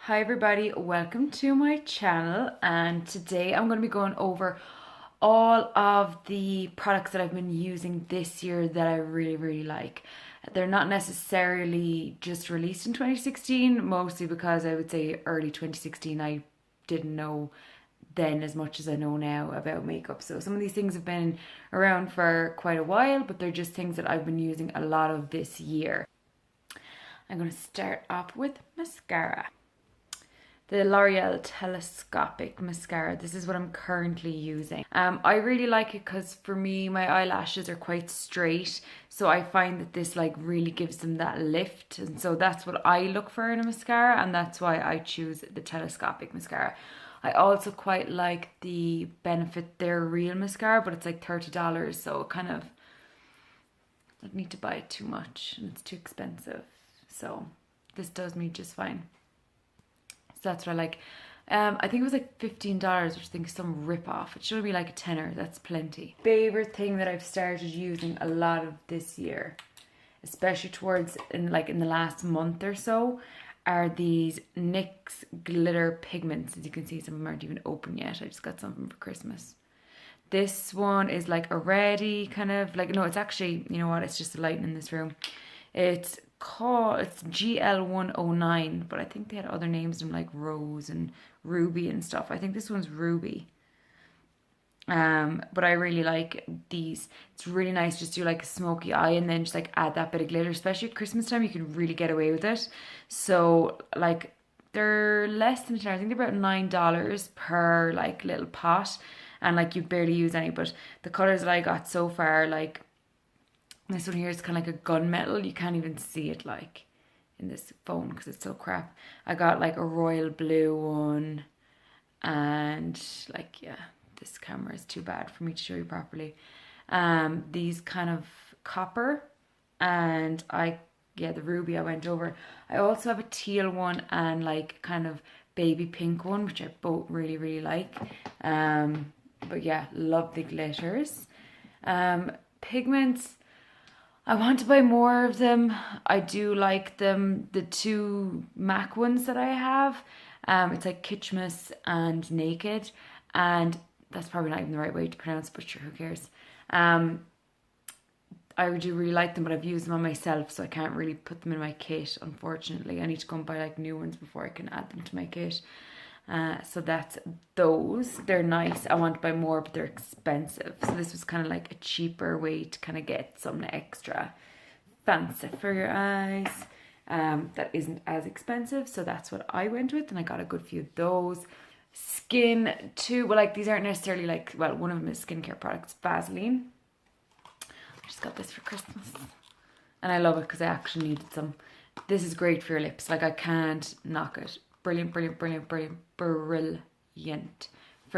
Hi everybody, welcome to my channel, and today I'm going to be going over all of the products that I've been using this year that I really like. They're not necessarily just released in 2016, mostly because I would say early 2016 I didn't know then as much as I know now about makeup. So some of these things have been around for quite a while, but they're just things that I've been using a lot of this year. I'm going to start off with mascara. The L'Oreal Telescopic Mascara. This is what I'm currently using. I really like it because for me, my eyelashes are quite straight. So I find that this like really gives them that lift. And so that's what I look for in a mascara. And that's why I choose the Telescopic Mascara. I also quite like the Benefit They're Real Mascara, but it's like $30. So kind of, I don't need to buy it too much and it's too expensive. So this does me just fine. So that's what I like. I think it was like $15, which I think is some rip off. It should be like a tenner. That's plenty. Favorite thing that I've started using a lot of this year, especially towards in the last month or so, are these NYX glitter pigments. As you can see, some of them aren't even open yet. I just got some for Christmas. This one is like a reddy kind of like, no, it's actually, you know what, it's just the lighting in this room. It's GL109, but I think they had other names in like Rose and Ruby and stuff. I think this one's Ruby. But I really like these. It's really nice just do like a smoky eye and then just like add that bit of glitter, especially at Christmas time. You can really get away with it. So like they're less than $10. I think they're about $9 per like little pot, and like you barely use any. But the colors that I got so far, like this one here is kind of like a gunmetal. You can't even see it like in this phone because it's so crap. I got like a royal blue one, and like, yeah, this camera is too bad for me to show you properly. These kind of copper, and the ruby I went over. I also have a teal one and like kind of baby pink one, which I both really like. But yeah, love the glitters. Pigments, I want to buy more of them. I do like them. The two MAC ones that I have, it's like Kitschmas and Naked, and that's probably not even the right way to pronounce it, but sure, who cares? I do really like them, but I've used them on myself, so I can't really put them in my kit, unfortunately. I need to go and buy like new ones before I can add them to my kit. So that's those. They're nice. I want to buy more, but they're expensive. So this was kind of like a cheaper way to kind of get something extra fancy for your eyes. That isn't as expensive. So that's what I went with, and I got a good few of those. Skin too. Well, like these aren't necessarily like, well, one of them is skincare products, Vaseline. I just got this for Christmas, and I love it because I actually needed some. This is great for your lips. Like I can't knock it. Brilliant for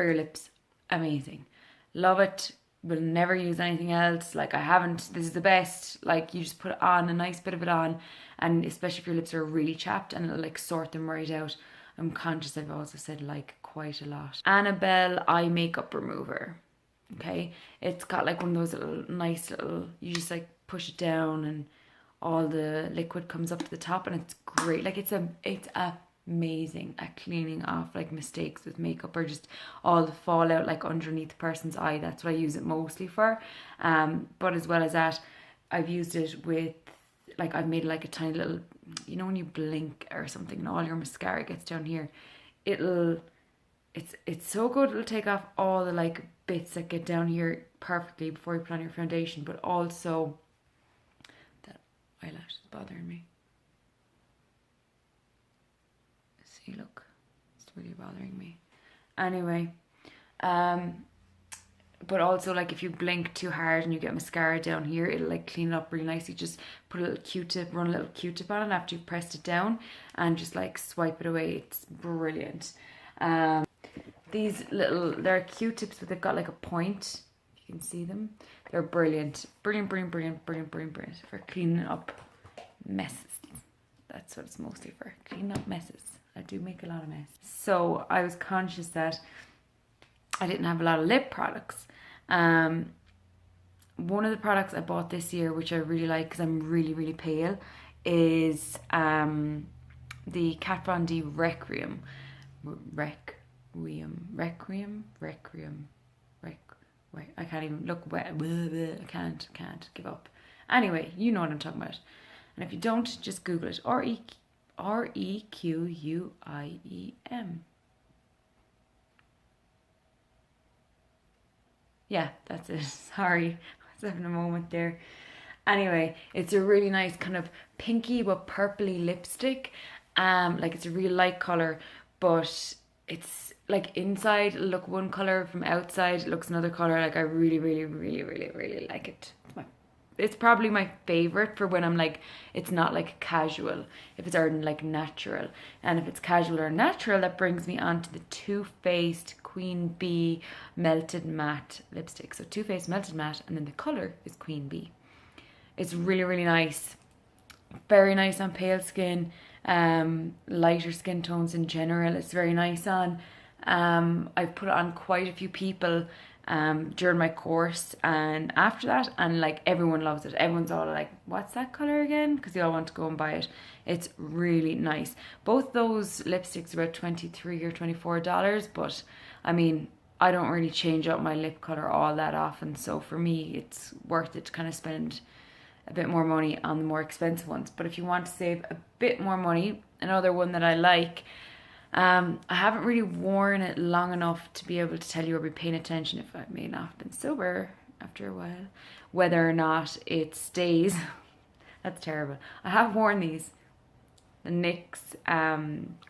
your lips. Amazing. Love it. Will never use anything else. Like I haven't. This is the best. Like you just put it on, a nice bit of it on, and especially if your lips are really chapped, and it'll like sort them right out. I'm conscious I've also said like quite a lot. Annabelle Eye Makeup Remover. Okay, it's got like one of those little nice little, you just like push it down and all the liquid comes up to the top, and it's great. Like it's amazing at cleaning off like mistakes with makeup or just all the fallout like underneath the person's eye. That's what I use it mostly for. But as well as that, I've used it with, like I've made like a tiny little, you know when you blink or something and all your mascara gets down here, it's so good. It'll take off all the like bits that get down here perfectly before you put on your foundation, but also that eyelash is bothering me. See, look, it's really bothering me. Anyway, but also like if you blink too hard and you get mascara down here, it'll like clean it up really nicely. Just put a little Q-tip, run a little Q-tip on it after you've pressed it down, and just like swipe it away. It's brilliant. These little, they're Q-tips, but they've got like a point. You can see them. They're brilliant. Brilliant for cleaning up messes. That's what it's mostly for, cleaning up messes. I do make a lot of mess. So I was conscious that I didn't have a lot of lip products. One of the products I bought this year, which I really like because I'm really pale, is the Kat Von D Requiem. Requiem. I can't even look. I can't give up. Anyway, you know what I'm talking about. And if you don't, just Google it. Requiem. Yeah, that's it. Sorry, I was having a moment there. Anyway, it's a really nice kind of pinky but purpley lipstick. Like it's a real light color, but it's like inside look one color, from outside it looks another color. Like I really, really, really, really, really like it. It's probably my favorite for when I'm like, it's not like casual, if it's already like natural. And if it's casual or natural, that brings me on to the Too Faced Queen Bee Melted Matte lipstick. So Too Faced Melted Matte, and then the color is Queen Bee. It's really, really nice. Very nice on pale skin, lighter skin tones in general. It's very nice on. I've put it on quite a few people during my course and after that, and like everyone loves it. Everyone's all like, what's that color again? Because they all want to go and buy it. It's really nice. Both those lipsticks are about $23 or $24, but I mean, I don't really change up my lip color all that often, so for me it's worth it to kind of spend a bit more money on the more expensive ones. But if you want to save a bit more money, another one that I like, I haven't really worn it long enough to be able to tell you or be paying attention, if I may not have been sober after a while, whether or not it stays. That's terrible. I have worn these. The NYX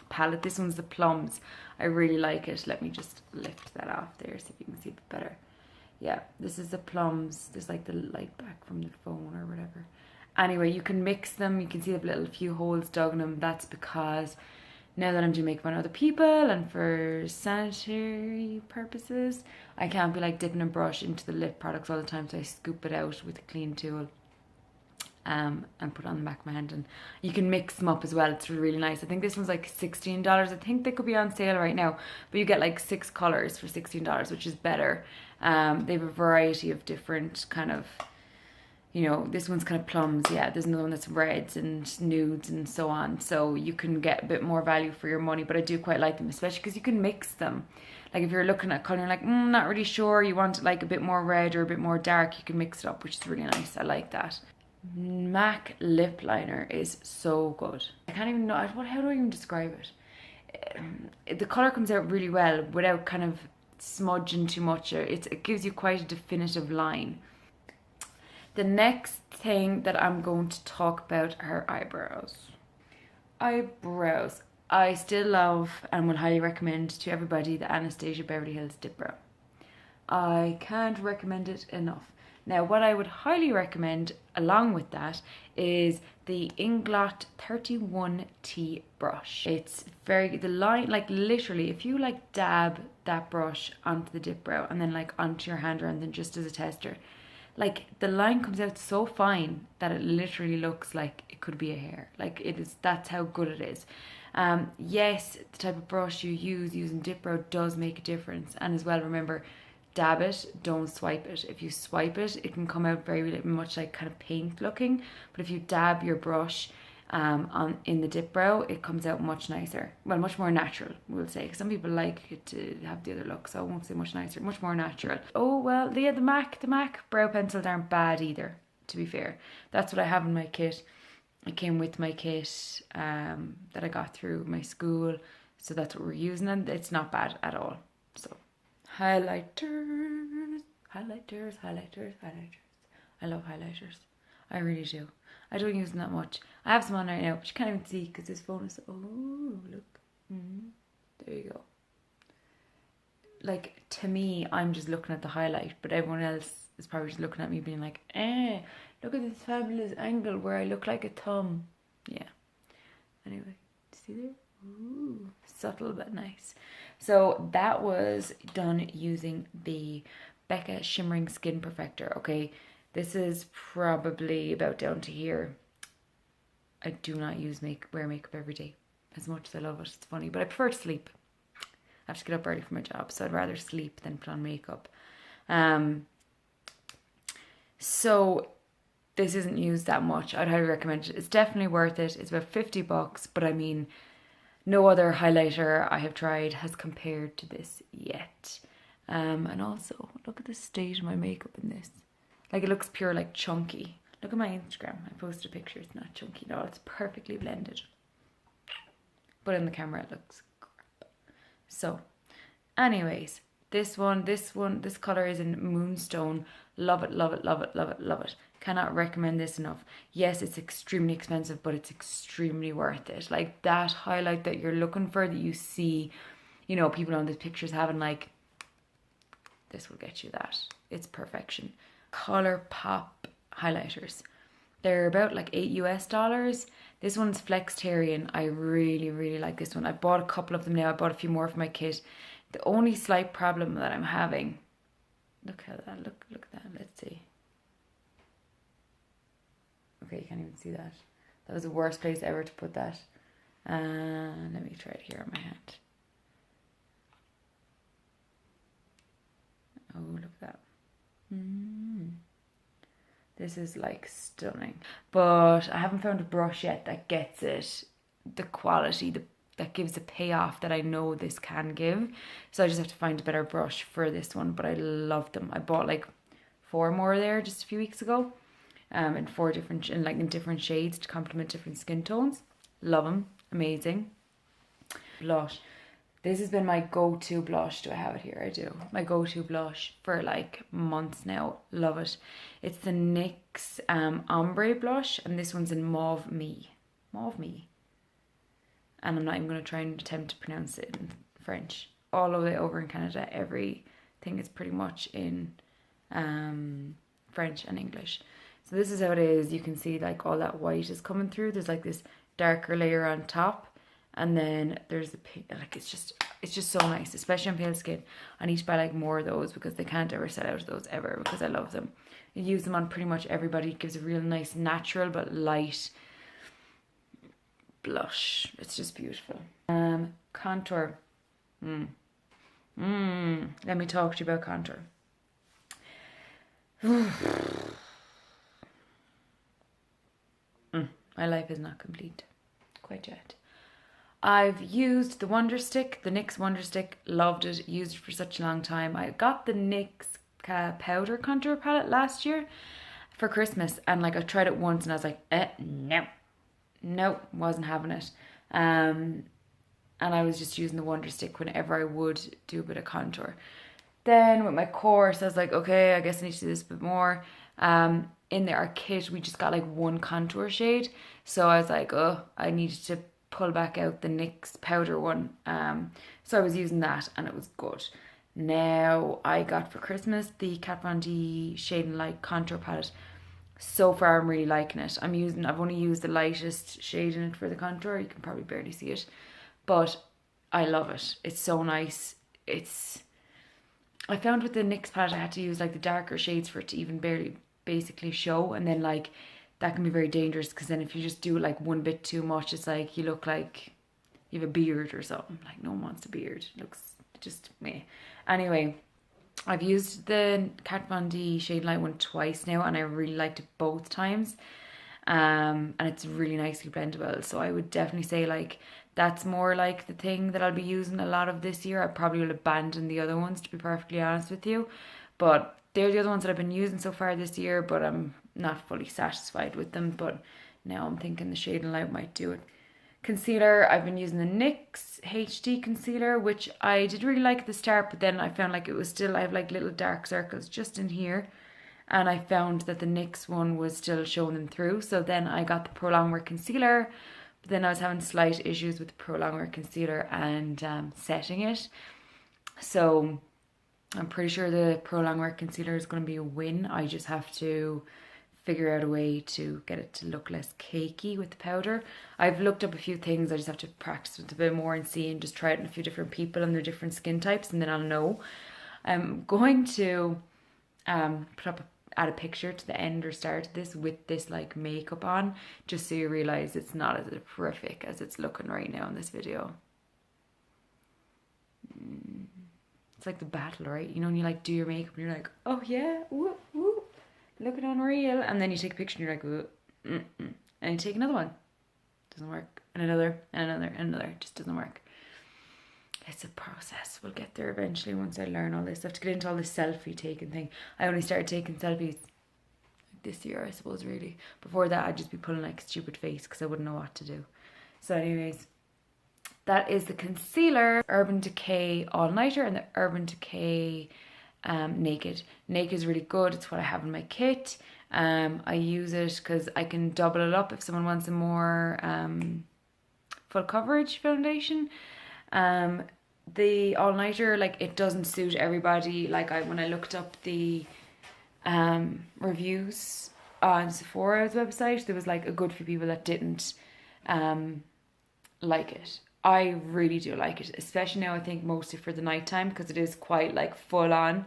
palette. This one's the Plums. I really like it. Let me just lift that off there so you can see it better. Yeah, this is the Plums. There's like the light back from the phone or whatever. Anyway, you can mix them. You can see the little few holes dug in them. That's because now that I'm doing makeup on other people and for sanitary purposes, I can't be like dipping a brush into the lip products all the time, so I scoop it out with a clean tool and put it on the back of my hand. And you can mix them up as well. It's really nice. I think this one's like $16. I think they could be on sale right now, but you get like 6 colors for $16, which is better. They have a variety of different kind of, you know, this one's kind of plums. Yeah, there's another one that's reds and nudes and so on. So you can get a bit more value for your money, but I do quite like them, especially because you can mix them. Like if you're looking at color, like, not really sure, you want like a bit more red or a bit more dark, you can mix it up, which is really nice. I like that. MAC lip liner is so good. I can't even know, how do I even describe it? The color comes out really well without kind of smudging too much. It gives you quite a definitive line. The next thing that I'm going to talk about are eyebrows. Eyebrows. I still love and would highly recommend to everybody the Anastasia Beverly Hills Dip Brow. I can't recommend it enough. Now, what I would highly recommend along with that is the Inglot 31T brush. It's the line, like literally, if you like dab that brush onto the dip brow and then like onto your hand and then just as a tester, like the line comes out so fine that it literally looks like it could be a hair. Like it is, that's how good it is. Yes, the type of brush you use using dip brow does make a difference. And as well, remember, dab it, don't swipe it. If you swipe it, it can come out very much like kind of paint looking. But if you dab your brush in the dip brow, it comes out much nicer. Well, much more natural, we'll say. Some people like it to have the other look, so I won't say much nicer, much more natural. Oh, well, yeah, the MAC brow pencils aren't bad either, to be fair. That's what I have in my kit. It came with my kit that I got through my school, so that's what we're using, and it's not bad at all. So highlighters. I love highlighters. I really do. I don't use them that much. I have some on right now, but you can't even see because this phone is. Oh, look. There you go. Like, to me, I'm just looking at the highlight, but everyone else is probably just looking at me being like, look at this fabulous angle where I look like a thumb. Yeah. Anyway, see there? Ooh, subtle but nice. So that was done using the Becca Shimmering Skin Perfector. Okay, this is probably about down to here. I do not wear makeup every day, as much as I love it. It's funny, but I prefer to sleep. I have to get up early for my job, so I'd rather sleep than put on makeup. So this isn't used that much. I'd highly recommend it. It's definitely worth it. It's about $50, but I mean, No other highlighter I have tried has compared to this yet. And also, look at the state of my makeup in this. Like, it looks pure, like, chunky. Look at my Instagram. I posted a picture. It's not chunky at all. It's perfectly blended. But in the camera, it looks crap. So, anyways, this color is in Moonstone. Love it, love it, love it, love it, love it. Cannot recommend this enough. Yes, it's extremely expensive, but it's extremely worth it. Like, that highlight that you're looking for, that you see, you know, people on the pictures having, like, this will get you that. It's perfection. ColourPop highlighters. They're about like $8 US. This one's Flextarian. I really, really like this one. I bought a couple of them now. I bought a few more for my kit. The only slight problem that I'm having, look at that, look at that. Let's see. Okay, you can't even see that. That was the worst place ever to put that. Let me try it here on my hand. Oh, look at that. This is like stunning. But I haven't found a brush yet that gets it, the quality, that gives the payoff that I know this can give. So I just have to find a better brush for this one. But I love them. I bought like 4 more there just a few weeks ago. In 4 different, in different shades to complement different skin tones. Love them. Amazing. Blush. This has been my go-to blush. Do I have it here? I do. My go-to blush for like months now. Love it. It's the NYX Ombre blush, and this one's in Mauve Me. Mauve Me. And I'm not even going to try and attempt to pronounce it in French. All the way over in Canada, everything is pretty much in French and English. So this is how it is. You can see like all that white is coming through. There's like this darker layer on top. And then there's the pink, like it's just so nice, especially on pale skin. I need to buy like more of those because they can't ever sell out of those ever, because I love them. You use them on pretty much everybody. It gives a real nice natural but light blush. It's just beautiful. Contour. Let me talk to you about contour. My life is not complete quite yet. I've used the Wonder Stick, the NYX Wonder Stick. Loved it. Used it for such a long time. I got the NYX powder contour palette last year for Christmas, and like I tried it once and I was like, no, wasn't having it. And I was just using the Wonder Stick whenever I would do a bit of contour. Then with my course, I was like, okay, I guess I need to do this a bit more. In our kit, we just got like 1 contour shade. So I was like, oh, I needed to pull back out the NYX powder one. So I was using that and it was good. Now I got for Christmas the Kat Von D Shade and Light contour palette. So far I'm really liking it. I've only used the lightest shade in it for the contour. You can probably barely see it, but I love it. It's so nice. I found with the NYX palette I had to use like the darker shades for it to even barely basically show, and then like that can be very dangerous, because then if you just do like one bit too much, it's like you look like you have a beard or something. Like, no one wants a beard. It looks just me. Anyway, I've used the Kat Von D Shade Light one twice now, and I really liked it both times. And it's really nicely blendable. So I would definitely say like that's more like the thing that I'll be using a lot of this year. I probably will abandon the other ones, to be perfectly honest with you. But they're the other ones that I've been using so far this year, but I'm not fully satisfied with them. But now I'm thinking the Shade and Light might do it. Concealer, I've been using the NYX HD concealer, which I did really like at the start, but then I found like it was still, I have like little dark circles just in here, and I found that the NYX one was still showing them through. So then I got the Pro Longwear concealer, but then I was having slight issues with the Pro Longwear concealer and setting it. So I'm pretty sure the Pro Longwear concealer is going to be a win. I just have to figure out a way to get it to look less cakey with the powder. I've looked up a few things. I just have to practice with a bit more and see, and just try it on a few different people and their different skin types, and then I'll know. I'm going to add a picture to the end or start of this with this like makeup on, just so you realize it's not as horrific as it's looking right now in this video. It's like the battle, right? You know, when you like do your makeup and you're like, oh yeah, woo, woo, looking unreal, and then you take a picture and you're like, woo, and you take another one. doesn't work. And another, and another, and another. It just doesn't work. It's a process. We'll get there eventually once I learn all this. I have to get into all this selfie taking thing. I only started taking selfies this year, I suppose, really. Before that, I'd just be pulling like a stupid face because I wouldn't know what to do. So anyways, that is the concealer, Urban Decay All Nighter and the Urban Decay Naked. Naked is really good. It's what I have in my kit. I use it because I can double it up if someone wants a more full coverage foundation. The All Nighter, like, it doesn't suit everybody. Like, when I looked up the reviews on Sephora's website, there was like a good few people that didn't like it. I really do like it, especially now, I think mostly for the nighttime, because it is quite like full on.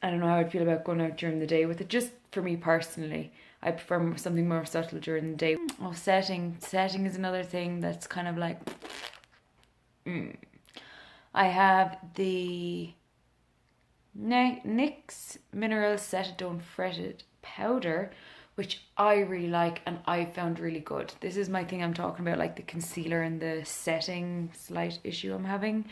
I don't know how I'd feel about going out during the day with it. Just for me personally, I prefer something more subtle during the day. Oh, setting is another thing that's kind of like I have the NYX Mineral Set It Don't Fret It powder, which I really like and I found really good. This is my thing I'm talking about, like the concealer and the setting slight issue I'm having.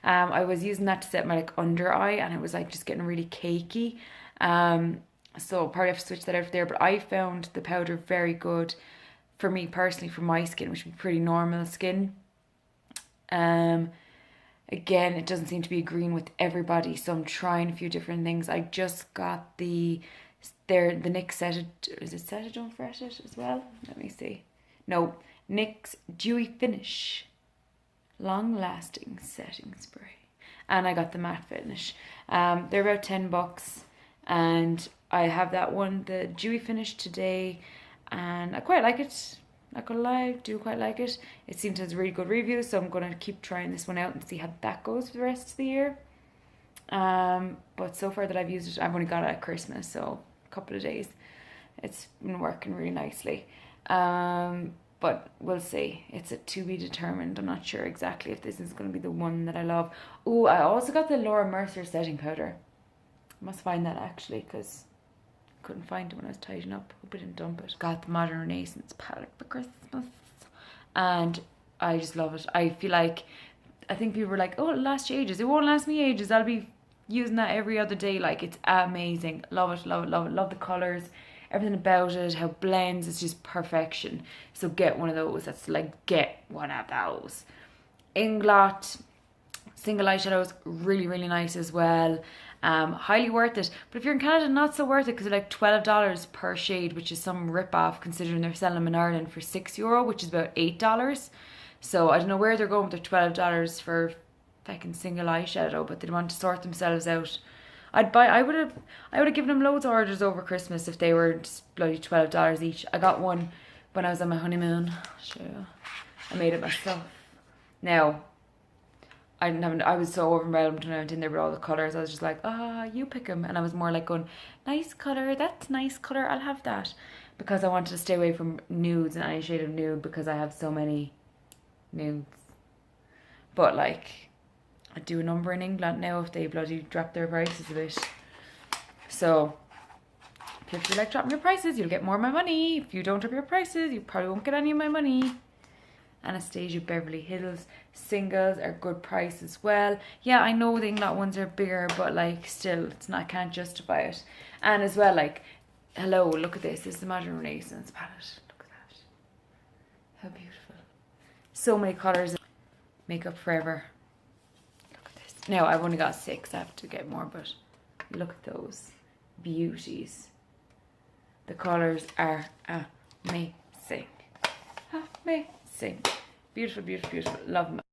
I was using that to set my like under eye and it was like just getting really cakey. So probably have to switch that out there, but I found the powder very good for me personally, for my skin, which would be pretty normal skin. Again, it doesn't seem to be agreeing with everybody, so I'm trying a few different things. I just got the NYX Set It, is it Set It Don't Fret It as well? Let me see. No, NYX Dewy Finish Long Lasting Setting Spray. And I got the matte finish. They're about $10 and I have that one, the Dewy Finish today, and I quite like it. Not gonna lie, I do quite like it. It seems to have really good reviews, so I'm gonna keep trying this one out and see how that goes for the rest of the year. But so far that I've used it, I've only got it at Christmas, so a couple of days. It's been working really nicely. But we'll see. It's a to be determined. I'm not sure exactly if this is going to be the one that I love. Oh, I also got the Laura Mercier setting powder. I must find that actually, because I couldn't find it when I was tidying up. Hope I didn't dump it. Got the Modern Renaissance palette for Christmas, and I just love it. I feel like, I think people were like, oh, it'll last you ages. It won't last me ages. I'll be using that every other day. Like, it's amazing. Love it, love it, love it. Love the colours, everything about it, how it blends. It's just perfection. So get one of those. That's like, get one of those. Inglot single eyeshadows, really, really nice as well. Highly worth it. But if you're in Canada, not so worth it, because they're like $12 per shade, which is some rip-off considering they're selling them in Ireland for €6, which is about $8. So I don't know where they're going with their $12 for fucking single eyeshadow, but they want to sort themselves out. I would have given them loads of orders over Christmas if they were just bloody $12 each. I got one when I was on my honeymoon. Sure. I made it myself. Now, I was so overwhelmed when I went in there with all the colours. I was just like, you pick them. And I was more like going, nice colour, that's nice colour, I'll have that. Because I wanted to stay away from nudes and any shade of nude, because I have so many nudes. But like, I'd do a number in England now if they bloody drop their prices a bit. So, if you like dropping your prices, you'll get more of my money. If you don't drop your prices, you probably won't get any of my money. Anastasia Beverly Hills singles are good price as well. Yeah, I know the Inglot ones are bigger, but like still, it's not, I can't justify it. And as well, like, hello, look at this. This is the Modern Renaissance palette. Look at that. How beautiful. So many colours. Makeup Forever. Look at this. Now, I've only got 6. I have to get more, but look at those beauties. The colours are amazing. Amazing. Beautiful, beautiful, beautiful. Love them.